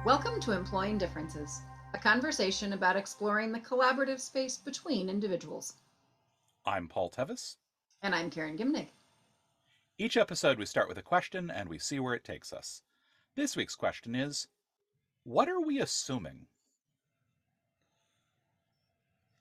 Welcome to Employing Differences, a conversation about exploring the collaborative space between individuals. I'm Paul Tevis. And I'm Karen Gimnig. Each episode, we start with a question and we see where it takes us. This week's question is, what are we assuming?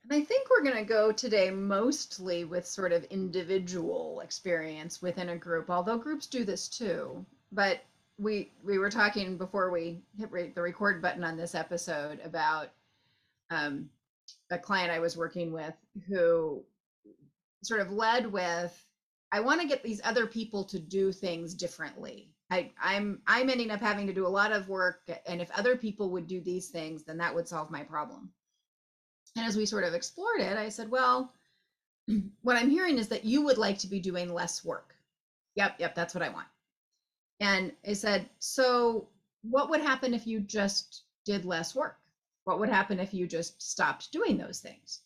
And I think we're going to go today mostly with sort of individual experience within a group, although groups do this too. But we were talking before we hit the record button on this episode about um, a client I was working with who sort of led with, I want to get these other people to do things differently. I'm ending up having to do a lot of work, and if other people would do these things, then that would solve my problem. And as we sort of explored it, I said, well, what I'm hearing is that you would like to be doing less work. Yep, that's what I want. And I said, so what would happen if you just did less work? What would happen if you just stopped doing those things?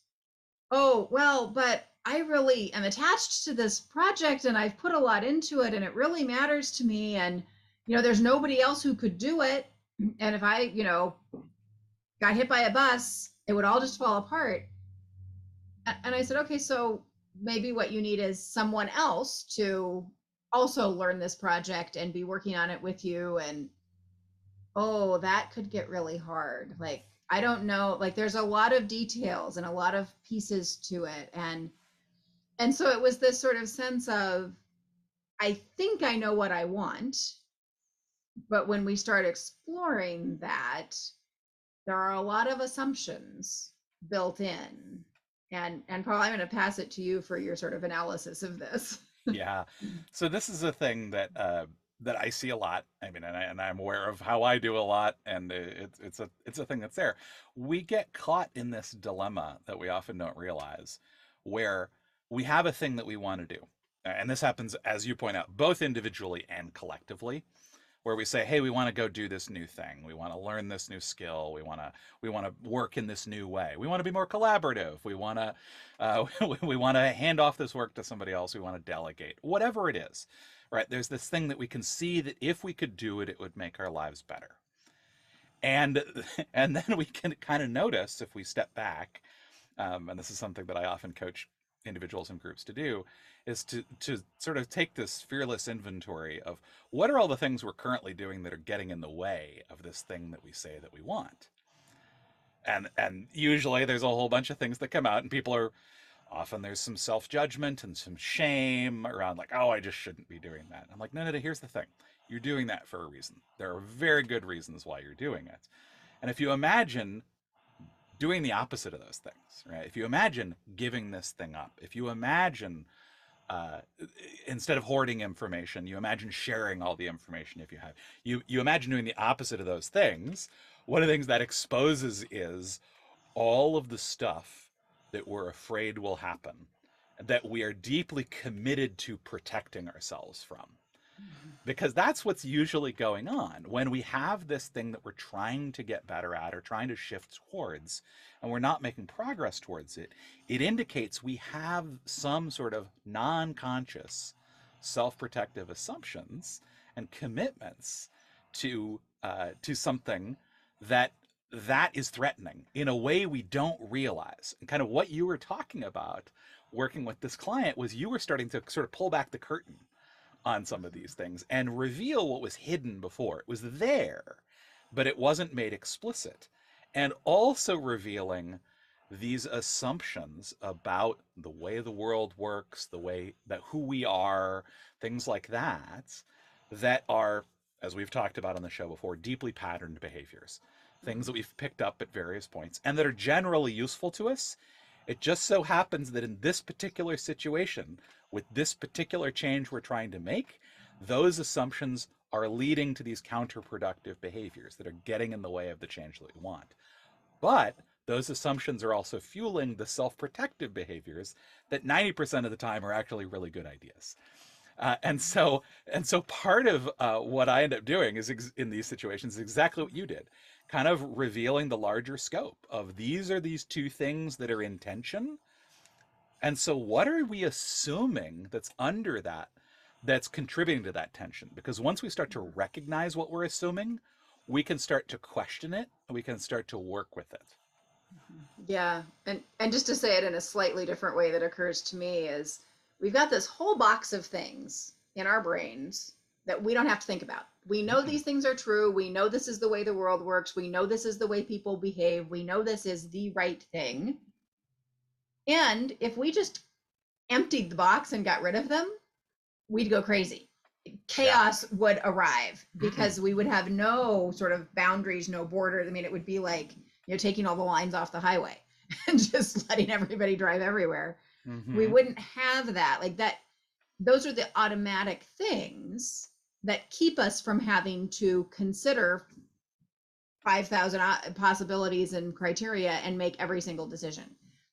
Oh, well, but I really am attached to this project and I've put a lot into it and it really matters to me. And, there's nobody else who could do it. And if I, got hit by a bus, it would all just fall apart. And I said, okay, so maybe what you need is someone else to also learn this project and be working on it with you. And oh, that could get really hard. Like, I don't know, like there's a lot of details and a lot of pieces to it. And so it was this sort of sense of, I think I know what I want, but when we start exploring that, there are a lot of assumptions built in. And Paul, I'm going to pass it to you for your sort of analysis of this. Yeah. So this is a thing that I see a lot. I mean, and I'm aware of how I do a lot, and it's a thing that's there. We get caught in this dilemma that we often don't realize, where we have a thing that we want to do, and this happens, as you point out, both individually and collectively, where we say, hey, we want to go do this new thing, we want to learn this new skill, we want to work in this new way, we want to be more collaborative, we want to hand off this work to somebody else, we want to delegate, whatever it is, right? There's this thing that we can see that if we could do it, it would make our lives better. And and then we can kind of notice, if we step back, and this is something that I often coach individuals and groups to do, is to sort of take this fearless inventory of what are all the things we're currently doing that are getting in the way of this thing that we say that we want. And usually there's a whole bunch of things that come out, and people are often, there's some self-judgment and some shame around, like, oh, I just shouldn't be doing that. I'm like, no, here's the thing, you're doing that for a reason. There are very good reasons why you're doing it. And if you imagine doing the opposite of those things, right? If you imagine giving this thing up, if you imagine, uh, instead of hoarding information, you imagine sharing all the information. If you imagine doing the opposite of those things, one of the things that exposes is all of the stuff that we're afraid will happen, that we are deeply committed to protecting ourselves from, because that's what's usually going on when we have this thing that we're trying to get better at or trying to shift towards, and we're not making progress towards it. It indicates we have some sort of non-conscious self-protective assumptions and commitments to something that is threatening in a way we don't realize. And kind of what you were talking about working with this client was, you were starting to sort of pull back the curtain on some of these things and reveal what was hidden before. It was there, but it wasn't made explicit. And also revealing these assumptions about the way the world works, the way that who we are, things like that, that are, as we've talked about on the show before, deeply patterned behaviors, things that we've picked up at various points and that are generally useful to us. It just so happens that in this particular situation, with this particular change we're trying to make, those assumptions are leading to these counterproductive behaviors that are getting in the way of the change that we want. But those assumptions are also fueling the self-protective behaviors that 90% of the time are actually really good ideas. And so part of what I end up doing is, in these situations, exactly what you did, kind of revealing the larger scope of, these are these two things that are in tension. And so what are we assuming that's under that, that's contributing to that tension? Because once we start to recognize what we're assuming, we can start to question it, we can start to work with it. Yeah, and just to say it in a slightly different way that occurs to me is we've got this whole box of things in our brains that we don't have to think about. We know Mm-mm. these things are true. We know this is the way the world works. We know this is the way people behave. We know this is the right thing. And if we just emptied the box and got rid of them, we'd go crazy. Yeah. Chaos would arrive Mm-mm. because we would have no sort of boundaries, no borders. I mean, it would be like, taking all the lines off the highway and just letting everybody drive everywhere. We Mm-hmm. wouldn't have that. Like that, those are the automatic things that keep us from having to consider 5,000 possibilities and criteria and make every single decision.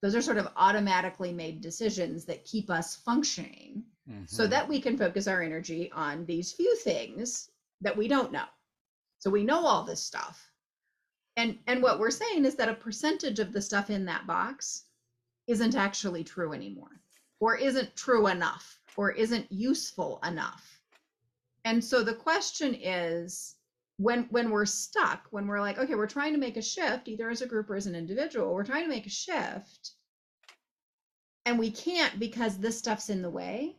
Those are sort of automatically made decisions that keep us functioning so Mm-hmm. that we can focus our energy on these few things that we don't know. So we know all this stuff. And what we're saying is that a percentage of the stuff in that box isn't actually true anymore, or isn't true enough, or isn't useful enough. And so the question is, when we're stuck, when we're like, okay, we're trying to make a shift, either as a group or as an individual, we're trying to make a shift and we can't because this stuff's in the way.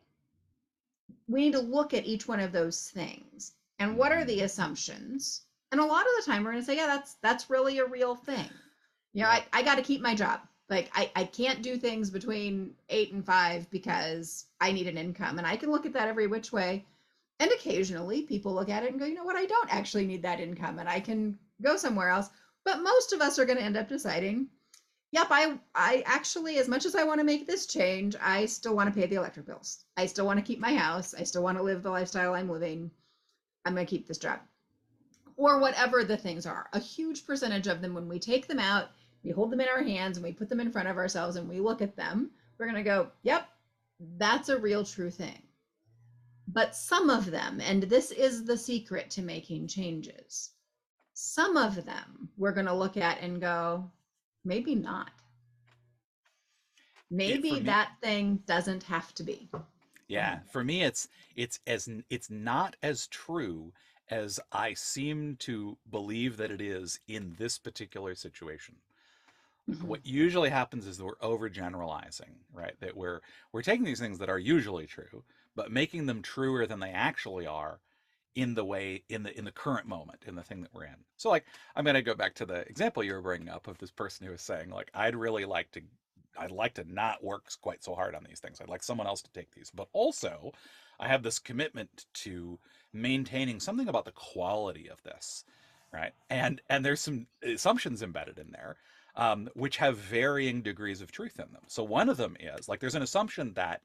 We need to look at each one of those things and what are Mm-hmm. the assumptions. And a lot of the time we're going to say, yeah, that's really a real thing. Yeah. I got to keep my job. Like I can't do things between 8 and 5 because I need an income. And I can look at that every which way. And occasionally people look at it and go, you know what, I don't actually need that income and I can go somewhere else. But most of us are going to end up deciding, yep, I actually, as much as I want to make this change, I still want to pay the electric bills. I still want to keep my house. I still want to live the lifestyle I'm living. I'm going to keep this job. Or whatever the things are. A huge percentage of them, when we take them out, we hold them in our hands and we put them in front of ourselves and we look at them, we're going to go, yep, that's a real true thing. But some of them, and this is the secret to making changes, some of them we're going to look at and go, maybe not. For Maybe me, that thing doesn't have to be. Go yeah, ahead. for me, it's not as true as I seem to believe that it is in this particular situation. Mhm. What usually happens is that we're overgeneralizing, right? That we're taking these things that are usually true, but making them truer than they actually are in the way in the current moment in the thing that we're in. So like I'm going to go back to the example you were bringing up of this person who was saying like I'd like to not work quite so hard on these things. I'd like someone else to take these. But also, I have this commitment to maintaining something about the quality of this, right? And there's some assumptions embedded in there, which have varying degrees of truth in them. So one of them is like there's an assumption that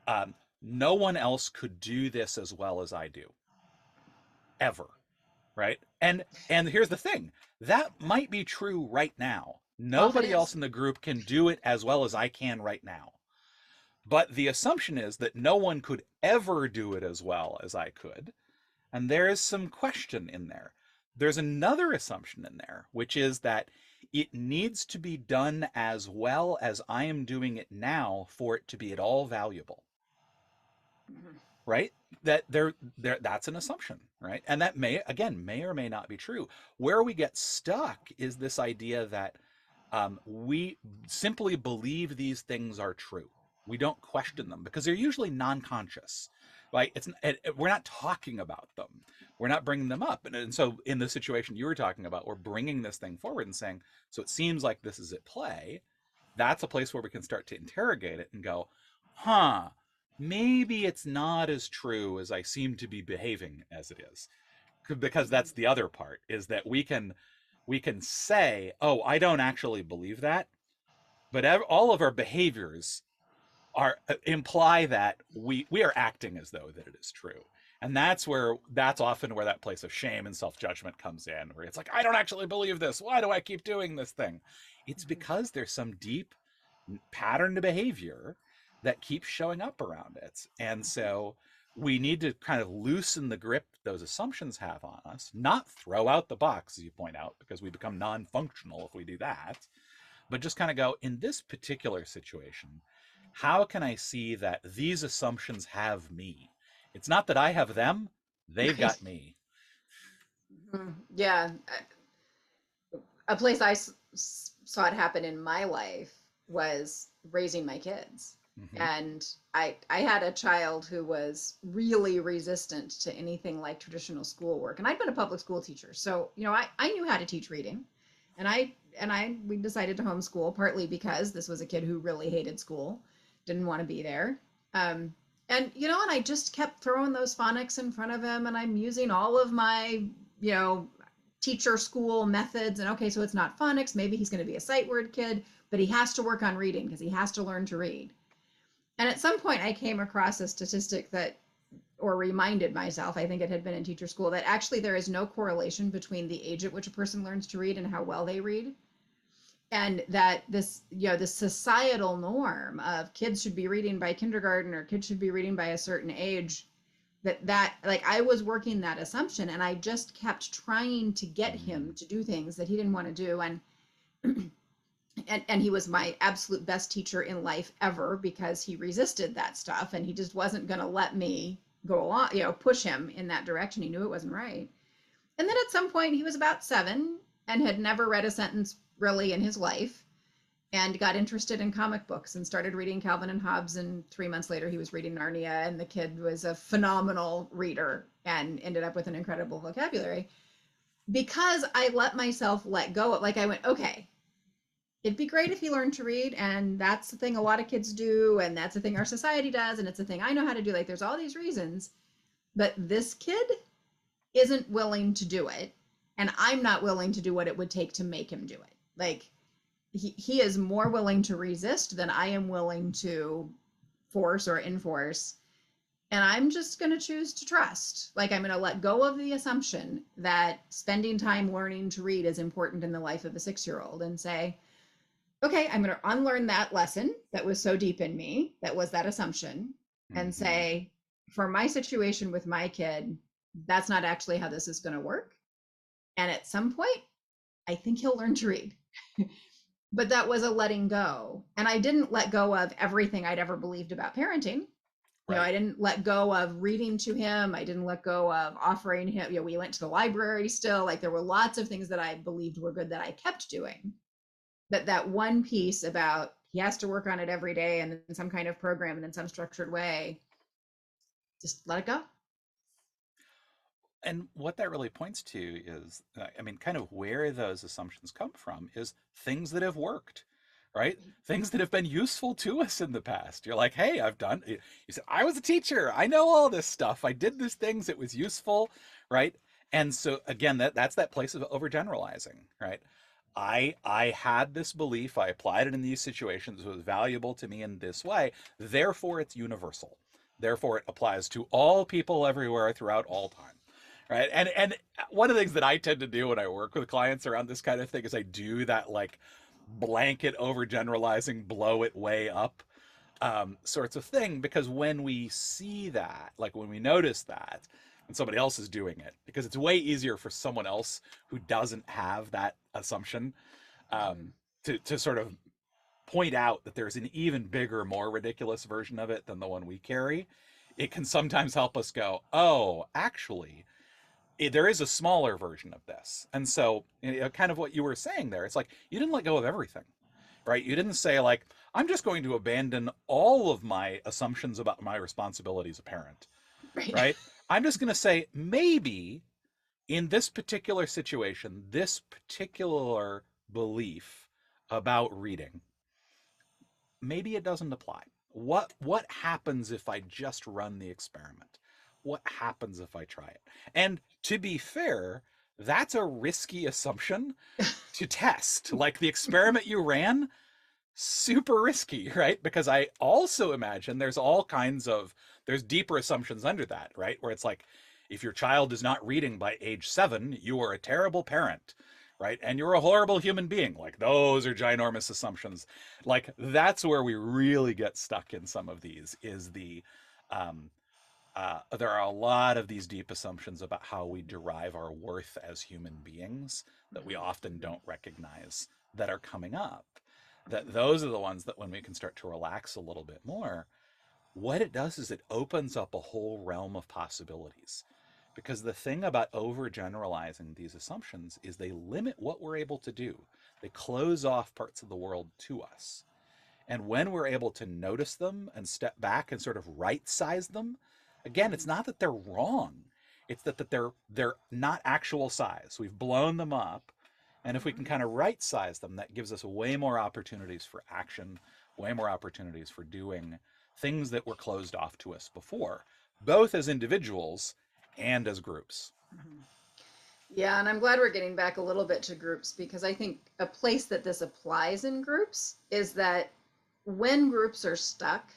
um, no one else could do this as well as I do ever, right? And here's the thing, that might be true right now. Often Nobody else is. in the group can do it as well as I can right now. But the assumption is that no one could ever do it as well as I could. And there is some question in there. There's another assumption in there, which is that it needs to be done as well as I am doing it now for it to be at all valuable, Mhm. right? That that's an assumption, right? And that may or may not be true. Where we get stuck is this idea that we simply believe these things are true. We don't question them because they're usually non-conscious, right? We're not talking about them. We're not bringing them up. And so in the situation you were talking about, we're bringing this thing forward and saying, so it seems like this is at play. That's a place where we can start to interrogate it and go, huh, maybe it's not as true as I seem to be behaving as it is. Because that's the other part is that we can say, oh, I don't actually believe that, but all of our behaviors are imply that we are acting as though that it is true. And that's often where that place of shame and self-judgment comes in, where it's like, I don't actually believe this, why do I keep doing this thing? It's Mhm. because there's some deep pattern to behavior that keeps showing up around it. And so we need to kind of loosen the grip those assumptions have on us, not throw out the box, as you point out, because we become non functional if we do that, but just kind of go, in this particular situation, how can I see that these assumptions have me? It's not that I have them, they've Right. got me. Mhm. Yeah. A place saw it happen in my life was raising my kids. Hmm. And I had a child who was really resistant to anything like traditional schoolwork. And I'd been a public school teacher. So, I knew how to teach reading. We decided to homeschool partly because this was a kid who really hated school, didn't want to be there. Um, and I just kept throwing those phonics in front of him, and I'm using all of my, you know, teacher school methods. And okay, so it's not phonics, maybe he's going to be a sight word kid, but he has to work on reading because he has to learn to read. And at some point I came across a statistic that, or reminded myself, I think it had been in teacher school, that actually there is no correlation between the age at which a person learns to read and how well they read. And that this societal norm of kids should be reading by kindergarten or kids should be reading by a certain age, that like I was working that assumption, and I just kept trying to get him Mm. to do things that he didn't want to do. And he was my absolute best teacher in life ever because he resisted that stuff, and he just wasn't going to let me go along, push him in that direction. He knew it wasn't right. And then at some point he was about 7 and had never read a sentence really in his life, and got interested in comic books and started reading Calvin and Hobbes. And 3 months later, he was reading Narnia. And the kid was a phenomenal reader and ended up with an incredible vocabulary because I let myself let go. Like I went, okay, it'd be great if he learned to read. And that's the thing a lot of kids do. And that's the thing our society does. And it's the thing I know how to do. Like there's all these reasons. But this kid isn't willing to do it. And I'm not willing to do what it would take to make him do it. Like, he is more willing to resist than I am willing to force or enforce. And I'm just going to choose to trust. Like, I'm going to let go of the assumption that spending time learning to read is important in the life of a 6-year-old and say, okay, I'm going to unlearn that lesson that was so deep in me, that was that assumption, and Hmm. say, for my situation with my kid, that's not actually how this is going to work. And at some point, I think he'll learn to read. But that was a letting go. And I didn't let go of everything I'd ever believed about parenting. Right. I didn't let go of reading to him. I didn't let go of offering him, we went to the library still. Like there were lots of things that I believed were good that I kept doing. But that one piece about he has to work on it every day and in some kind of program and in some structured way, just let it go. And what that really points to is, I mean, kind of where those assumptions come from is things that have worked, right? Things that have been useful to us in the past. You're like, hey, you said, I was a teacher. I know all this stuff. I did these things. It was useful, right? And so again, that's that place of overgeneralizing, right? I had this belief. I applied it in these situations. It was valuable to me in this way. Therefore, it's universal. Therefore, it applies to all people everywhere throughout all time, right? And one of the things that I tend to do when I work with clients around this kind of thing is I do that like blanket overgeneralizing, blow it way up sorts of thing, because when we see that, like when we notice that and somebody else is doing it, because it's way easier for someone else who doesn't have that assumption Mm-hmm. um, to sort of point out that there's an even bigger, more ridiculous version of it than the one we carry. It can sometimes help us go, oh, actually, there is a smaller version of this. And so, kind of what you were saying there, it's like you didn't let go of everything, right? You didn't say, like, I'm just going to abandon all of my assumptions about my responsibility as a parent, Right. right? I'm just going to say, maybe in this particular situation, this particular belief about reading, maybe it doesn't apply. What happens if I just run the experiment? What happens if I try it? And to be fair, that's a risky assumption to test. Like the experiment you ran, super risky, right? Because I also imagine there's deeper assumptions under that, right? Where it's like, if your child is not reading by age 7, you are a terrible parent, right? And you're a horrible human being. Like those are ginormous assumptions. Like that's where we really get stuck in some of these is um, there are a lot of these deep assumptions about how we derive our worth as human beings that we often don't recognize that are coming up. That those are the ones that when we can start to relax a little bit more, what it does is it opens up a whole realm of possibilities. Because the thing about overgeneralizing these assumptions is they limit what we're able to do. They close off parts of the world to us. And when we're able to notice them and step back and sort of right size them, again, it's Mhm. not that they're wrong. It's that they're not actual size. We've blown them up. And if we can Mhm. kind of right size them, that gives us way more opportunities for action, way more opportunities for doing things that were closed off to us before, both as individuals and as groups. Mhm. Yeah, and I'm glad we're getting back a little bit to groups because I think a place that this applies in groups is that when groups are stuck,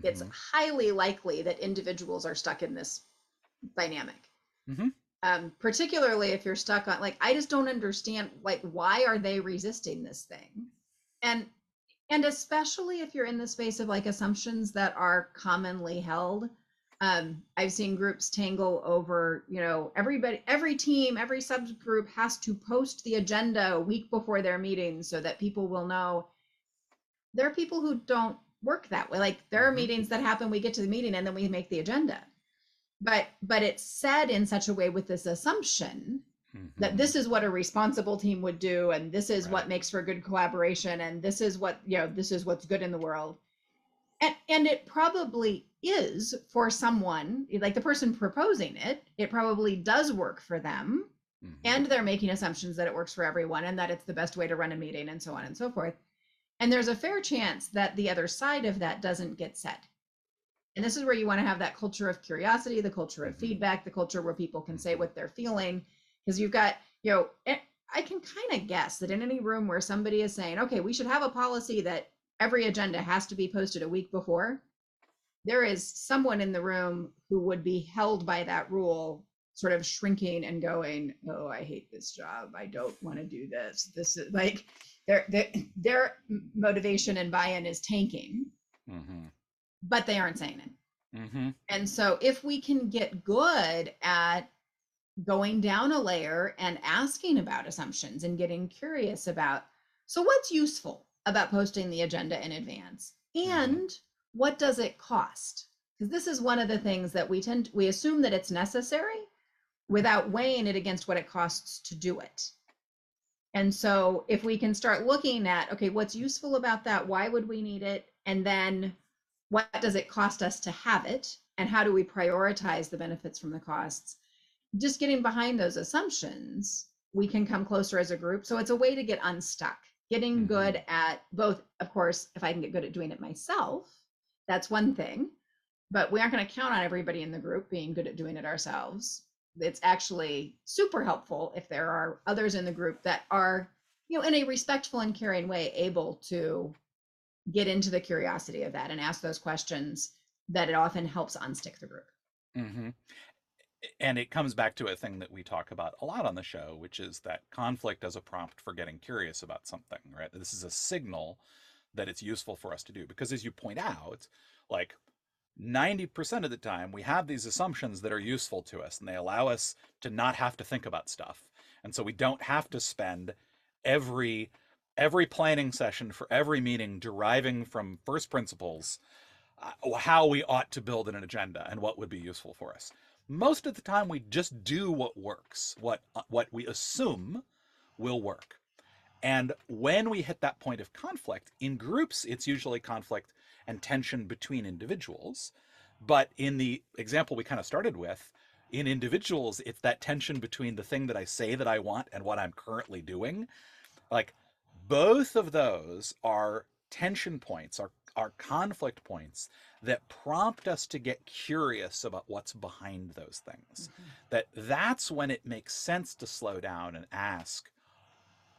it's Mm-hmm. highly likely that individuals are stuck in this dynamic. Mm-hmm. Particularly if you're stuck on, like, I just don't understand, like, why are they resisting this thing? And and especially if you're in the space of like assumptions that are commonly held. I've seen groups tangle over, everybody, every team, every subgroup has to post the agenda a week before their meeting so that people will know. There are people who don't work that way. Like, there are Mm-hmm. meetings that happen, we get to the meeting and then we make the agenda. But it's said in such a way with this assumption that Mm-hmm. this is what a responsible team would do, and this is Right. what makes for good collaboration, and this is what, this is what's good in the world. And it probably is for someone, like the person proposing it, it probably does work for them, Mm-hmm. and they're making assumptions that it works for everyone and that it's the best way to run a meeting and so on and so forth. And there's a fair chance that the other side of that doesn't get said. And this is where you want to have that culture of curiosity, the culture of Mm-hmm. feedback, the culture where people can say Mm-hmm. what they're feeling. Because you've got, I can kind of guess that in any room where somebody is saying, okay, we should have a policy that every agenda has to be posted a week before, there is someone in the room who would be held by that rule, sort of shrinking and going, oh, I hate this job. I don't want to do this. This is like their motivation and buy-in is tanking, Mm-hmm. but they aren't saying it. Mm-hmm. And so if we can get good at going down a layer and asking about assumptions and getting curious about, so what's useful about posting the agenda in advance, Mm-hmm. and what does it cost? Because this is one of the things that we assume that it's necessary without weighing it against what it costs to do it. And so if we can start looking at, okay, what's useful about that? Why would we need it? And then what does it cost us to have it? And how do we prioritize the benefits from the costs? Just getting behind those assumptions, we can come closer as a group. So it's a way to get unstuck, getting Mm-hmm. good at both. Of course, if I can get good at doing it myself, that's one thing, but we aren't going to count on everybody in the group being good at doing it ourselves. It's actually super helpful if there are others in the group that are, in a respectful and caring way, able to get into the curiosity of that and ask those questions, that it often helps unstick the group. Mm-hmm. And it comes back to a thing that we talk about a lot on the show, which is that conflict as a prompt for getting curious about something, right? This is a signal that it's useful for us to do. Because as you point out, like 90% of the time, we have these assumptions that are useful to us and they allow us to not have to think about stuff. And so we don't have to spend every every planning session for every meeting deriving from first principles how we ought to build an agenda and what would be useful for us. Most of the time, we just do what works, what we assume will work. And when we hit that point of conflict in groups, it's usually conflict and tension between individuals. But in the example we kind of started with, in individuals, it's that tension between the thing that I say that I want and what I'm currently doing. Like both of those are tension points, are conflict points that prompt us to get curious about what's behind those things. Mhm. That's when it makes sense to slow down and ask,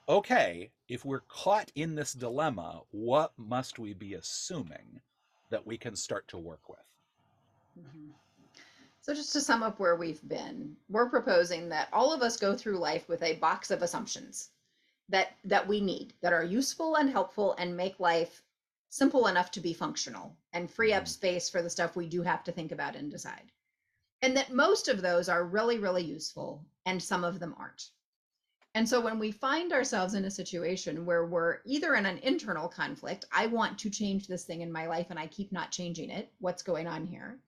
okay, if we're caught in this dilemma, what must we be assuming that we can start to work with? Mhm. So just to sum up where we've been, we're proposing that all of us go through life with a box of assumptions that we need, that are useful and helpful and make life simple enough to be functional and free up Mm-hmm. space for the stuff we do have to think about and decide. And that most of those are really, really useful and some of them aren't. And so when we find ourselves in a situation where we're either in an internal conflict, I want to change this thing in my life and I keep not changing it, what's going on here?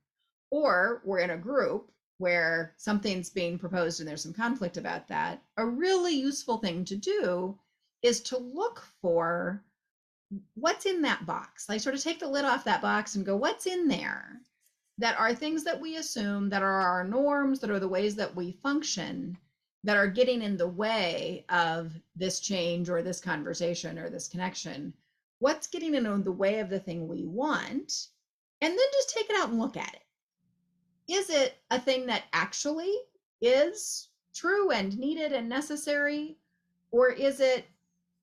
Or we're in a group where something's being proposed and there's some conflict about that, a really useful thing to do is to look for what's in that box. Like, sort of take the lid off that box and go, what's in there? That are things that we assume, that are our norms, that are the ways that we function, that are getting in the way of this change or this conversation or this connection. What's getting in the way of the thing we want? And then just take it out and look at it. Is it a thing that actually is true and needed and necessary? Or is it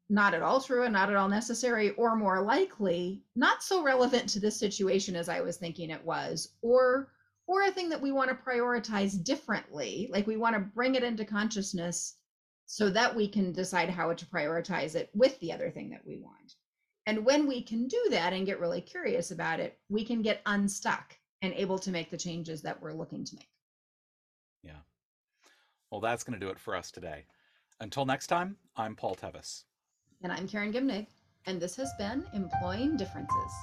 not at all true and not at all necessary, or more likely, not so relevant to this situation as I was thinking it was, or a thing that we want to prioritize differently, like we want to bring it into consciousness so that we can decide how to prioritize it with the other thing that we want. And when we can do that and get really curious about it, we can get unstuck and able to make the changes that we're looking to make. Yeah. Well, that's going to do it for us today. Until next time, I'm Paul Tevis. And I'm Karen Gimnig, and this has been Employing Differences.